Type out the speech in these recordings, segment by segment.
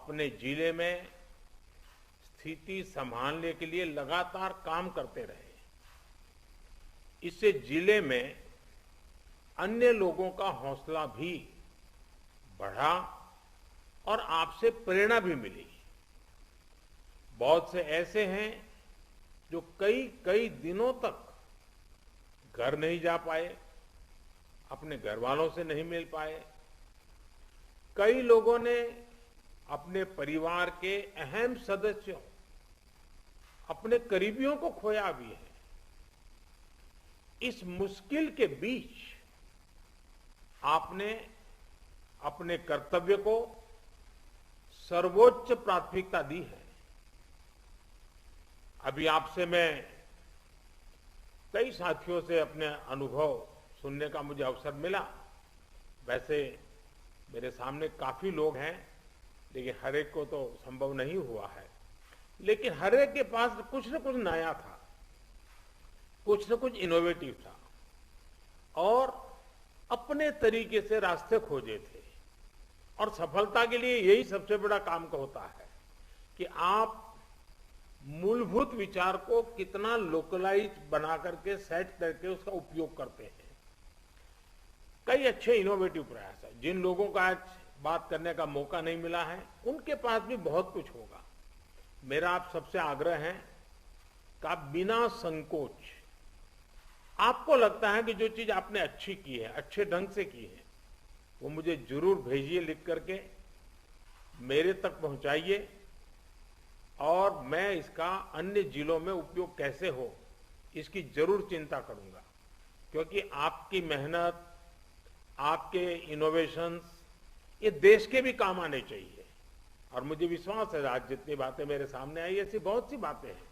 अपने जिले में स्थिति संभालने के लिए लगातार काम करते रहे। इससे जिले में अन्य लोगों का हौसला भी बढ़ा और आपसे प्रेरणा भी मिली। बहुत से ऐसे हैं जो कई कई दिनों तक घर नहीं जा पाए, अपने घर वालों से नहीं मिल पाए। कई लोगों ने अपने परिवार के अहम सदस्यों, अपने करीबियों को खोया भी है। इस मुश्किल के बीच आपने अपने कर्तव्य को सर्वोच्च प्राथमिकता दी है। अभी आपसे मैं कई साथियों से अपने अनुभव सुनने का मुझे अवसर मिला। वैसे मेरे सामने काफी लोग हैं, लेकिन हर एक को तो संभव नहीं हुआ है। लेकिन हर एक के पास कुछ न कुछ नया था, कुछ न कुछ इनोवेटिव था और अपने तरीके से रास्ते खोजे थे। और सफलता के लिए यही सबसे बड़ा काम का होता है कि आप मूलभूत विचार को कितना लोकलाइज बना करके सेट करके उसका उपयोग करते हैं। कई अच्छे इनोवेटिव प्रयास है। जिन लोगों का आज बात करने का मौका नहीं मिला है, उनके पास भी बहुत कुछ होगा। मेरा आप सबसे आग्रह है कि आप बिना संकोच, आपको लगता है कि जो चीज आपने अच्छी की है, अच्छे ढंग से की है, वो मुझे जरूर भेजिए लिख करके, मेरे तक पहुंचाइए और मैं इसका अन्य जिलों में उपयोग कैसे हो इसकी जरूर चिंता करूंगा। क्योंकि आपकी मेहनत, आपके इनोवेशंस ये देश के भी काम आने चाहिए। और मुझे विश्वास है आज जितनी बातें मेरे सामने आई, ऐसी बहुत सी बातें हैं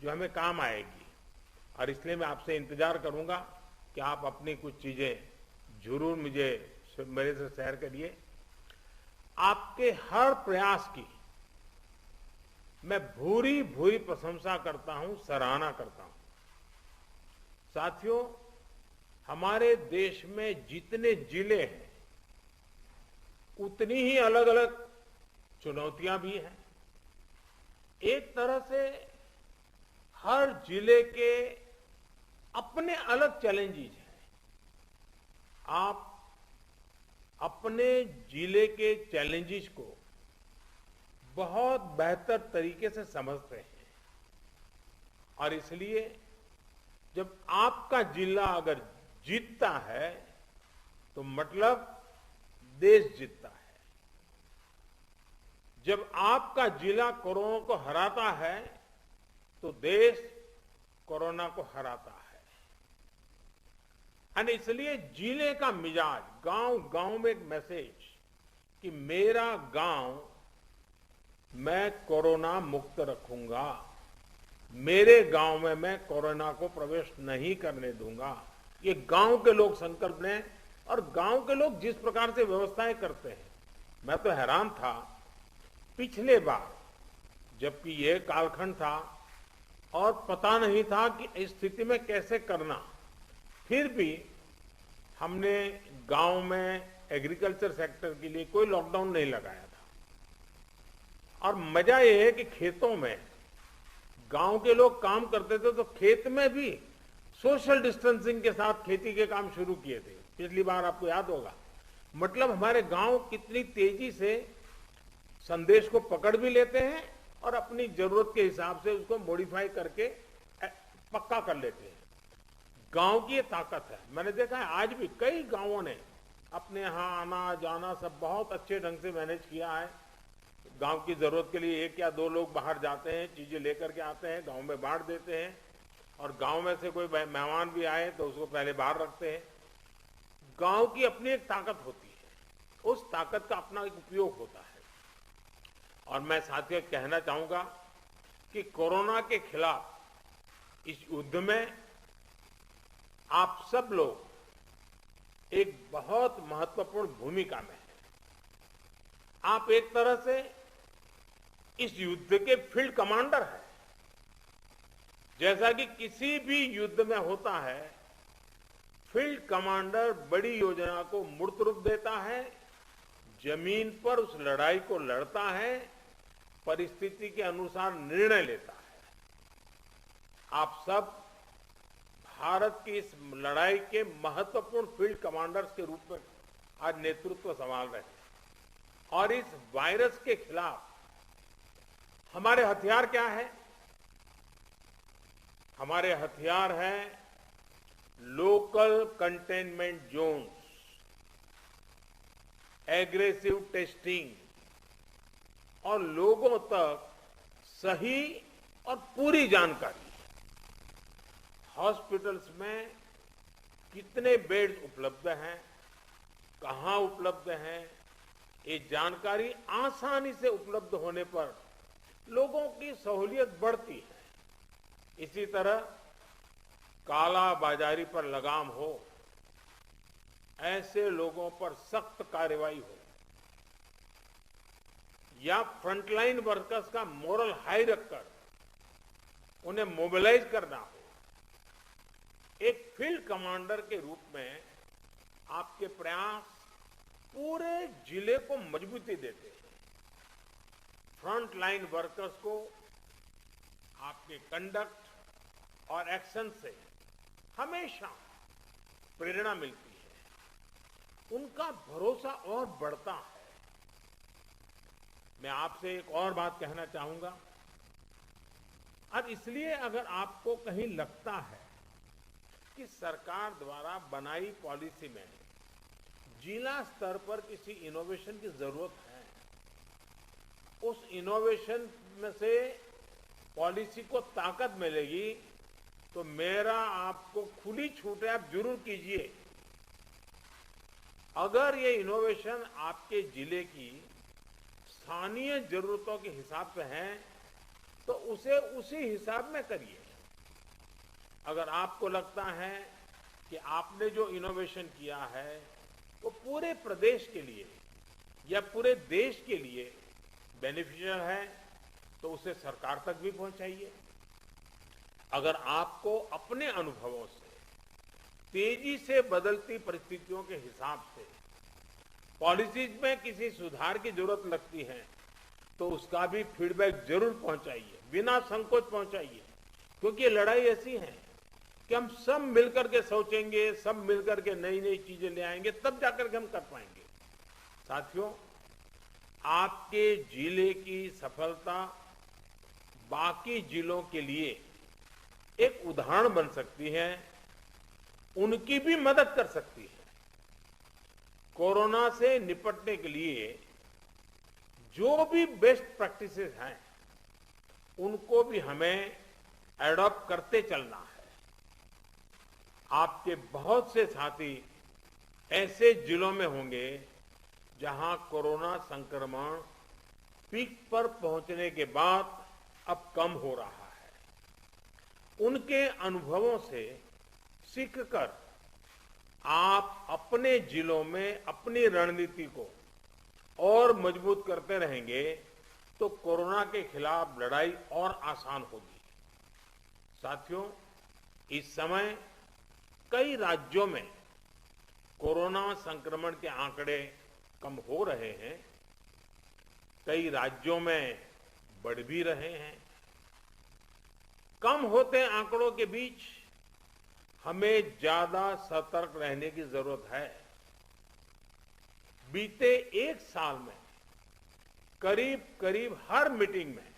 जो हमें काम आएगी। और इसलिए मैं आपसे इंतजार करूंगा कि आप अपनी कुछ चीजें जरूर मेरे से शेयर करिए। आपके हर प्रयास की मैं भूरी भूरी प्रशंसा करता हूं, सराहना करता हूं। साथियों, हमारे देश में जितने जिले हैं उतनी ही अलग अलग चुनौतियां भी हैं। एक तरह से हर जिले के अपने अलग चैलेंजेस हैं। आप अपने जिले के चैलेंजेस को बहुत बेहतर तरीके से समझते हैं और इसलिए जब आपका जिला अगर जीतता है तो मतलब देश जीतता है। जब आपका जिला कोरोना को हराता है तो देश कोरोना को हराता है। और इसलिए जिले का मिजाज, गांव गांव में एक मैसेज कि मेरा गांव मैं कोरोना मुक्त रखूंगा, मेरे गांव में मैं कोरोना को प्रवेश नहीं करने दूंगा, ये गांव के लोग संकल्प लें। और गांव के लोग जिस प्रकार से व्यवस्थाएं करते हैं, मैं तो हैरान था। पिछले बार जबकि ये कालखंड था और पता नहीं था कि इस स्थिति में कैसे करना, फिर भी हमने गांव में एग्रीकल्चर सेक्टर के लिए कोई लॉकडाउन नहीं लगाया था। और मजा यह है कि खेतों में गांव के लोग काम करते थे तो खेत में भी सोशल डिस्टेंसिंग के साथ खेती के काम शुरू किए थे। पिछली बार आपको याद होगा। मतलब हमारे गांव कितनी तेजी से संदेश को पकड़ भी लेते हैं और अपनी जरूरत के हिसाब से उसको मॉडिफाई करके पक्का कर लेते हैं। गांव की ये ताकत है। मैंने देखा है आज भी कई गांवों ने अपने यहाँ आना जाना सब बहुत अच्छे ढंग से मैनेज किया है। गांव की जरूरत के लिए एक या दो लोग बाहर जाते हैं, चीजें लेकर के आते हैं, गांव में बांट देते हैं। और गांव में से कोई मेहमान भी आए तो उसको पहले बाहर रखते हैं। गांव की अपनी एक ताकत होती है, उस ताकत का अपना एक उपयोग होता है। और मैं साथियों कहना चाहूंगा कि कोरोना के खिलाफ इस युद्ध में आप सब लोग एक बहुत महत्वपूर्ण भूमिका में हैं। आप एक तरह से इस युद्ध के फील्ड कमांडर हैं। जैसा कि किसी भी युद्ध में होता है, फील्ड कमांडर बड़ी योजना को मूर्त रूप देता है, जमीन पर उस लड़ाई को लड़ता है परिस्थिति के अनुसार निर्णय लेता है। आप सब भारत की इस लड़ाई के महत्वपूर्ण फील्ड कमांडर्स के रूप में आज नेतृत्व संभाल रहे हैं और इस वायरस के खिलाफ हमारे हथियार क्या है? हमारे हथियार हैं local containment zones, aggressive testing और लोगों तक सही और पूरी जानकारी। हॉस्पिटल्स में कितने बेड्स उपलब्ध हैं, कहां उपलब्ध हैं, ये जानकारी आसानी से उपलब्ध होने पर लोगों की सहूलियत बढ़ती है। इसी तरह काला बाजारी पर लगाम हो, ऐसे लोगों पर सख्त कार्रवाई हो या फ्रंटलाइन वर्कर्स का मोरल हाई रखकर उन्हें मोबिलाइज करना हो, एक फील्ड कमांडर के रूप में आपके प्रयास पूरे जिले को मजबूती देते हैं। फ्रंट लाइन वर्कर्स को आपके कंडक्ट और एक्शन से हमेशा प्रेरणा मिलती है, उनका भरोसा और बढ़ता है। मैं आपसे एक और बात कहना चाहूंगा। अब इसलिए अगर आपको कहीं लगता है कि सरकार द्वारा बनाई पॉलिसी में जिला स्तर पर किसी इनोवेशन की जरूरत है, उस इनोवेशन में से पॉलिसी को ताकत मिलेगी, तो मेरा आपको खुली छूट है, आप जरूर कीजिए। अगर ये इनोवेशन आपके जिले की स्थानीय जरूरतों के हिसाब से है तो उसे उसी हिसाब में करिए। अगर आपको लगता है कि आपने जो इनोवेशन किया है वो पूरे प्रदेश के लिए या पूरे देश के लिए बेनिफिशियल है, तो उसे सरकार तक भी पहुंचाइए। अगर आपको अपने अनुभवों से तेजी से बदलती परिस्थितियों के हिसाब से पॉलिसीज में किसी सुधार की जरूरत लगती है, तो उसका भी फीडबैक जरूर पहुंचाइए, बिना संकोच पहुंचाइए। क्योंकि ये लड़ाई ऐसी है कि हम सब मिलकर के सोचेंगे, सब मिलकर के नई नई चीजें ले आएंगे, तब जाकर के हम कर पाएंगे। साथियों, आपके जिले की सफलता बाकी जिलों के लिए एक उदाहरण बन सकती है, उनकी भी मदद कर सकती है। कोरोना से निपटने के लिए जो भी बेस्ट प्रैक्टिसेस हैं, उनको भी हमें एडॉप्ट करते चलना है। आपके बहुत से साथी ऐसे जिलों में होंगे जहां कोरोना संक्रमण पीक पर पहुंचने के बाद अब कम हो रहा है। उनके अनुभवों से सीखकर आप अपने जिलों में अपनी रणनीति को और मजबूत करते रहेंगे तो कोरोना के खिलाफ लड़ाई और आसान होगी। साथियों, इस समय कई राज्यों में कोरोना संक्रमण के आंकड़े कम हो रहे हैं, कई राज्यों में बढ़ भी रहे हैं। कम होते आंकड़ों के बीच हमें ज्यादा सतर्क रहने की जरूरत है। बीते एक साल में करीब करीब हर मीटिंग में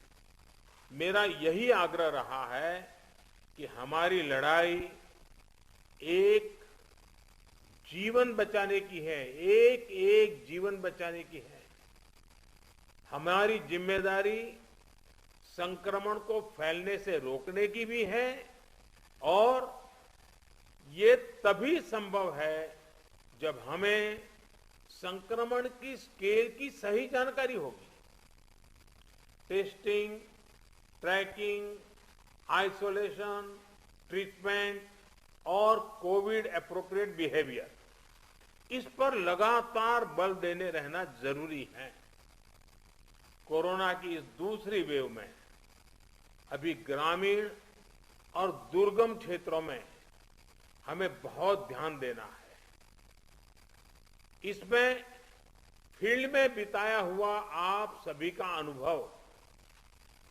मेरा यही आग्रह रहा है कि हमारी लड़ाई एक जीवन बचाने की है, एक एक जीवन बचाने की है। हमारी जिम्मेदारी संक्रमण को फैलने से रोकने की भी है और ये तभी संभव है जब हमें संक्रमण की स्केल की सही जानकारी होगी। टेस्टिंग, ट्रैकिंग, आइसोलेशन, ट्रीटमेंट और कोविड एप्रोप्रिएट बिहेवियर, इस पर लगातार बल देने रहना जरूरी है। कोरोना की इस दूसरी वेव में अभी ग्रामीण और दुर्गम क्षेत्रों में हमें बहुत ध्यान देना है। इसमें फील्ड में बिताया हुआ आप सभी का अनुभव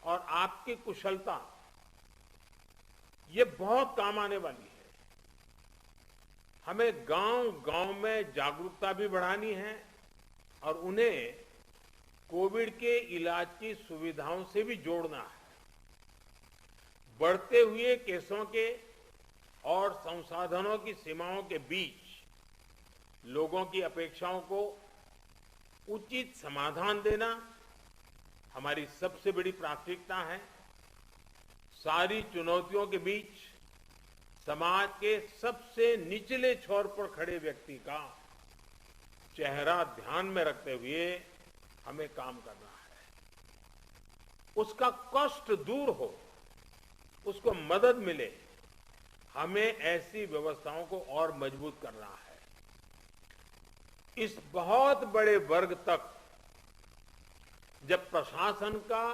और आपकी कुशलता ये बहुत काम आने वाली है। हमें गांव-गांव में जागरूकता भी बढ़ानी है और उन्हें कोविड के इलाज की सुविधाओं से भी जोड़ना है। बढ़ते हुए केसों के और संसाधनों की सीमाओं के बीच लोगों की अपेक्षाओं को उचित समाधान देना हमारी सबसे बड़ी प्राथमिकता है। सारी चुनौतियों के बीच समाज के सबसे निचले छोर पर खड़े व्यक्ति का चेहरा ध्यान में रखते हुए हमें काम करना है। उसका कष्ट दूर हो, उसको मदद मिले, हमें ऐसी व्यवस्थाओं को और मजबूत करना है। इस बहुत बड़े वर्ग तक जब प्रशासन का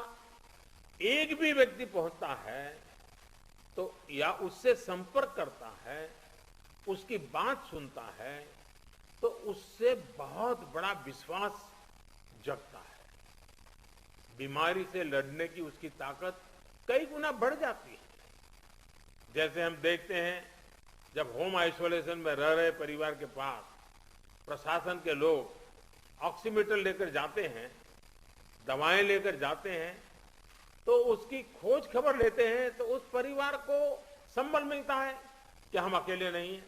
एक भी व्यक्ति पहुंचता है तो या उससे संपर्क करता है, उसकी बात सुनता है, तो उससे बहुत बड़ा विश्वास जगता है। बीमारी से लड़ने की उसकी ताकत कई गुना बढ़ जाती है। जैसे हम देखते हैं, जब होम आइसोलेशन में रह रहे परिवार के पास प्रशासन के लोग ऑक्सीमीटर लेकर जाते हैं, दवाएं लेकर जाते हैं, तो उसकी खोज खबर लेते हैं, तो उस परिवार को संबल मिलता है कि हम अकेले नहीं हैं।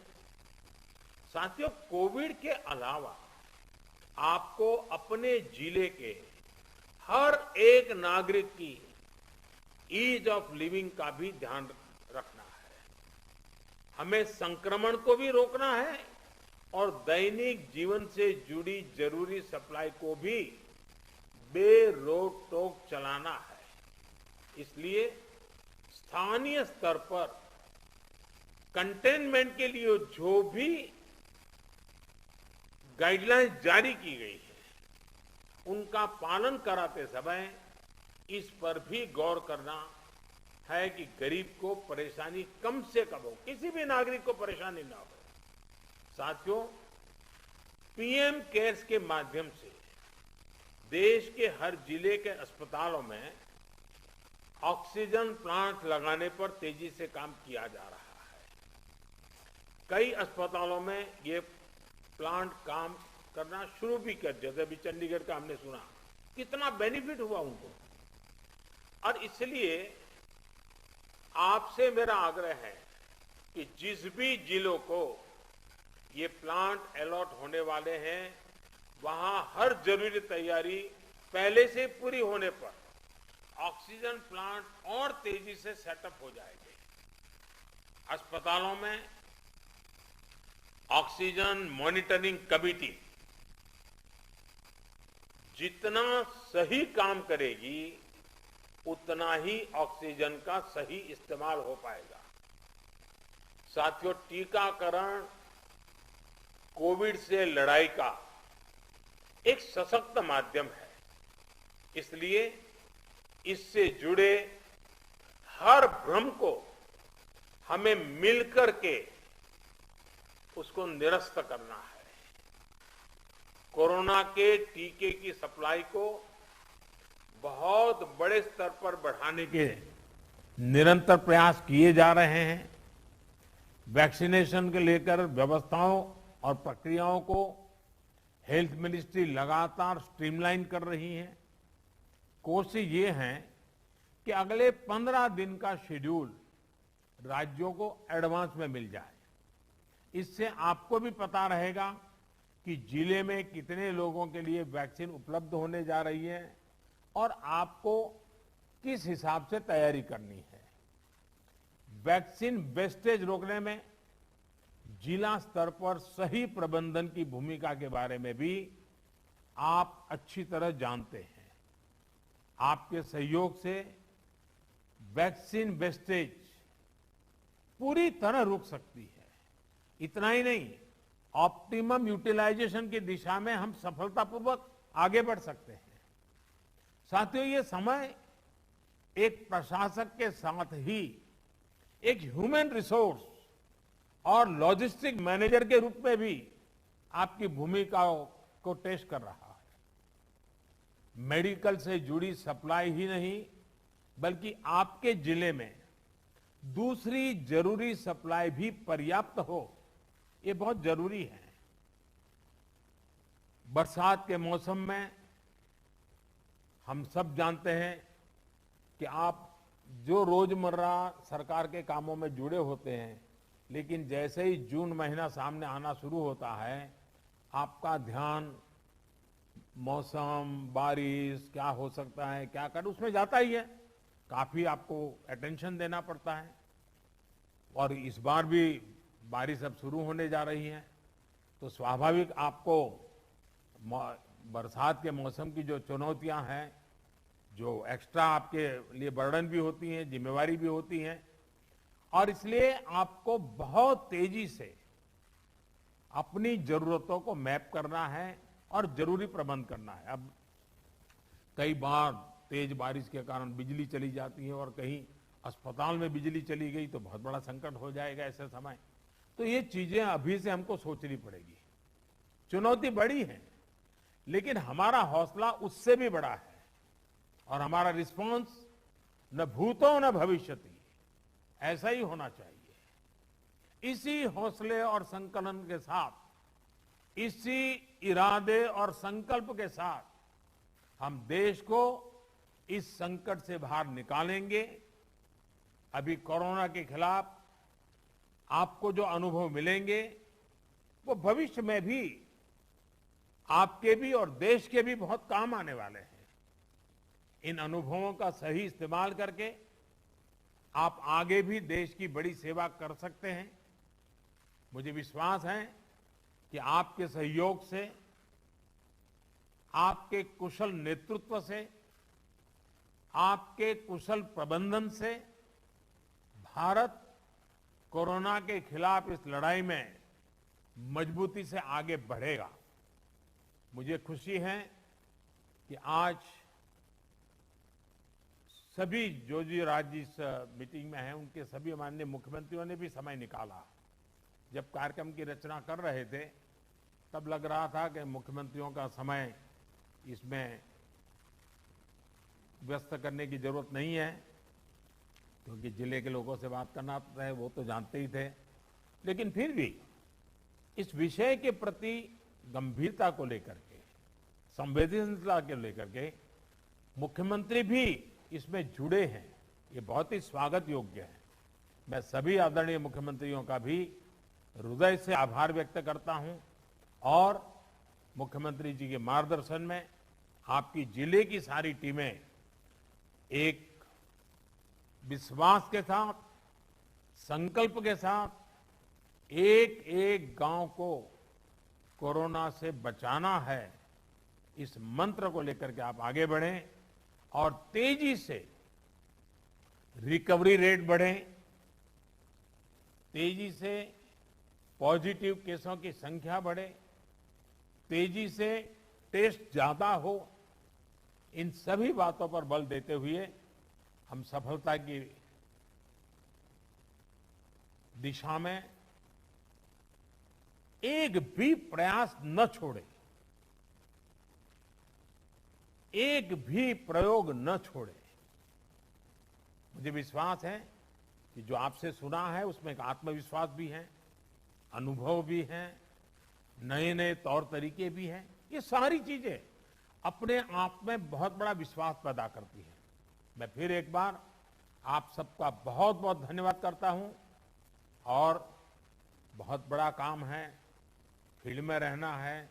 साथियों, कोविड के अलावा आपको अपने जिले के हर एक नागरिक की ईज ऑफ लिविंग का भी ध्यान रखना है। हमें संक्रमण को भी रोकना है और दैनिक जीवन से जुड़ी जरूरी सप्लाई को भी बेरोक टोक चलाना है। इसलिए स्थानीय स्तर पर कंटेनमेंट के लिए जो भी गाइडलाइंस जारी की गई है, उनका पालन कराते समय इस पर भी गौर करना है कि गरीब को परेशानी कम से कम हो, किसी भी नागरिक को परेशानी ना हो। साथियों, पीएम केयर्स के माध्यम से देश के हर जिले के अस्पतालों में ऑक्सीजन प्लांट लगाने पर तेजी से काम किया जा रहा है। कई अस्पतालों में ये प्लांट काम करना शुरू भी कर, जैसे अभी चंडीगढ़ का हमने सुना, कितना बेनिफिट हुआ उनको। और इसलिए आपसे मेरा आग्रह है कि जिस भी जिलों को ये प्लांट अलॉट होने वाले हैं, वहां हर जरूरी तैयारी पहले से पूरी होने पर ऑक्सीजन प्लांट और तेजी से सेटअप हो जाएंगे। अस्पतालों में ऑक्सीजन मॉनिटरिंग कमेटी जितना सही काम करेगी, उतना ही ऑक्सीजन का सही इस्तेमाल हो पाएगा। साथियों, टीकाकरण कोविड से लड़ाई का एक सशक्त माध्यम है। इसलिए इससे जुड़े हर भ्रम को हमें मिलकर के उसको निरस्त करना है। कोरोना के टीके की सप्लाई को बहुत बड़े स्तर पर बढ़ाने के निरंतर प्रयास किए जा रहे हैं। वैक्सीनेशन के लेकर व्यवस्थाओं और प्रक्रियाओं को हेल्थ मिनिस्ट्री लगातार स्ट्रीमलाइन कर रही है। कोशिश ये है कि अगले 15 दिन का शेड्यूल राज्यों को एडवांस में मिल जाए। इससे आपको भी पता रहेगा कि जिले में कितने लोगों के लिए वैक्सीन उपलब्ध होने जा रही है और आपको किस हिसाब से तैयारी करनी है। वैक्सीन वेस्टेज रोकने में जिला स्तर पर सही प्रबंधन की भूमिका के बारे में भी आप अच्छी तरह जानते हैं। आपके सहयोग से वैक्सीन वेस्टेज पूरी तरह रुक सकती है। इतना ही नहीं, ऑप्टिमम यूटिलाइजेशन की दिशा में हम सफलतापूर्वक आगे बढ़ सकते हैं। साथियों, ये समय एक प्रशासक के साथ ही एक ह्यूमन रिसोर्स और लॉजिस्टिक मैनेजर के रूप में भी आपकी भूमिकाओं को टेस्ट कर रहा है। मेडिकल से जुड़ी सप्लाई ही नहीं, बल्कि आपके जिले में दूसरी जरूरी सप्लाई भी पर्याप्त हो, ये बहुत जरूरी है। बरसात के मौसम में हम सब जानते हैं कि आप जो रोजमर्रा सरकार के कामों में जुड़े होते हैं, लेकिन जैसे ही जून महीना सामने आना शुरू होता है, आपका ध्यान मौसम, बारिश क्या हो सकता है, क्या कर, उसमें जाता ही है। काफी आपको अटेंशन देना पड़ता है। और इस बार भी बारिश अब शुरू होने जा रही है, तो स्वाभाविक आपको बरसात के मौसम की जो चुनौतियां हैं, जो एक्स्ट्रा आपके लिए बर्डन भी होती हैं, जिम्मेवारी भी होती हैं, और इसलिए आपको बहुत तेजी से अपनी जरूरतों को मैप करना है और जरूरी प्रबंध करना है। अब कई बार तेज बारिश के कारण बिजली चली जाती है और कहीं अस्पताल में बिजली चली गई तो बहुत बड़ा संकट हो जाएगा ऐसे समय। तो ये चीजें अभी से हमको सोचनी पड़ेगी। चुनौती बड़ी है, लेकिन हमारा हौसला उससे भी बड़ा है और हमारा रिस्पांस न भूतो न भविष्यति, ऐसा ही होना चाहिए। इसी हौसले और संकलन के साथ, इसी इरादे और संकल्प के साथ हम देश को इस संकट से बाहर निकालेंगे। अभी कोरोना के खिलाफ आपको जो अनुभव मिलेंगे, वो भविष्य में भी आपके भी और देश के भी बहुत काम आने वाले हैं। इन अनुभवों का सही इस्तेमाल करके आप आगे भी देश की बड़ी सेवा कर सकते हैं। मुझे विश्वास है कि आपके सहयोग से, आपके कुशल नेतृत्व से, आपके कुशल प्रबंधन से भारत कोरोना के खिलाफ इस लड़ाई में मजबूती से आगे बढ़ेगा। मुझे खुशी है कि आज सभी जो राज्य इस मीटिंग में हैं, उनके सभी माननीय मुख्यमंत्रियों ने भी समय निकाला। जब कार्यक्रम की रचना कर रहे थे, तब लग रहा था कि मुख्यमंत्रियों का समय इसमें व्यस्त करने की जरूरत नहीं है, क्योंकि जिले के लोगों से बात करना है वो तो जानते ही थे। लेकिन फिर भी इस विषय के प्रति गंभीरता को लेकर के, संवेदनशीलता को लेकर के मुख्यमंत्री भी इसमें जुड़े हैं, ये बहुत ही स्वागत योग्य है। मैं सभी आदरणीय मुख्यमंत्रियों का भी हृदय से आभार व्यक्त करता हूं और मुख्यमंत्री जी के मार्गदर्शन में आपकी जिले की सारी टीमें एक विश्वास के साथ, संकल्प के साथ एक एक गांव को कोरोना से बचाना है, इस मंत्र को लेकर के आप आगे बढ़ें और तेजी से रिकवरी रेट बढ़े, तेजी से पॉजिटिव केसों की संख्या बढ़े, तेजी से टेस्ट ज्यादा हो। इन सभी बातों पर बल देते हुए हम सफलता की दिशा में एक भी प्रयास न छोड़े, एक भी प्रयोग न छोड़े। मुझे विश्वास है कि जो आपसे सुना है उसमें एक आत्मविश्वास भी है, अनुभव भी है, नए नए तौर तरीके भी हैं। ये सारी चीजें अपने आप में बहुत बड़ा विश्वास पैदा करती हैं। मैं फिर एक बार आप सबका बहुत बहुत धन्यवाद करता हूं और बहुत बड़ा काम है, फील्ड में रहना है।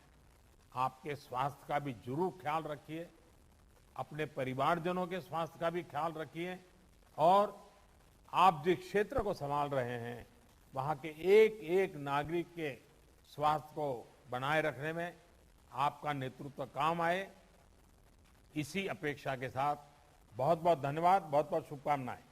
आपके स्वास्थ्य का भी जरूर ख्याल रखिए, अपने परिवारजनों के स्वास्थ्य का भी ख्याल रखिए और आप जिस क्षेत्र को संभाल रहे हैं वहां के एक एक नागरिक के स्वास्थ्य को बनाए रखने में आपका नेतृत्व काम आए, इसी अपेक्षा के साथ बहुत बहुत धन्यवाद, बहुत बहुत शुभकामनाएं।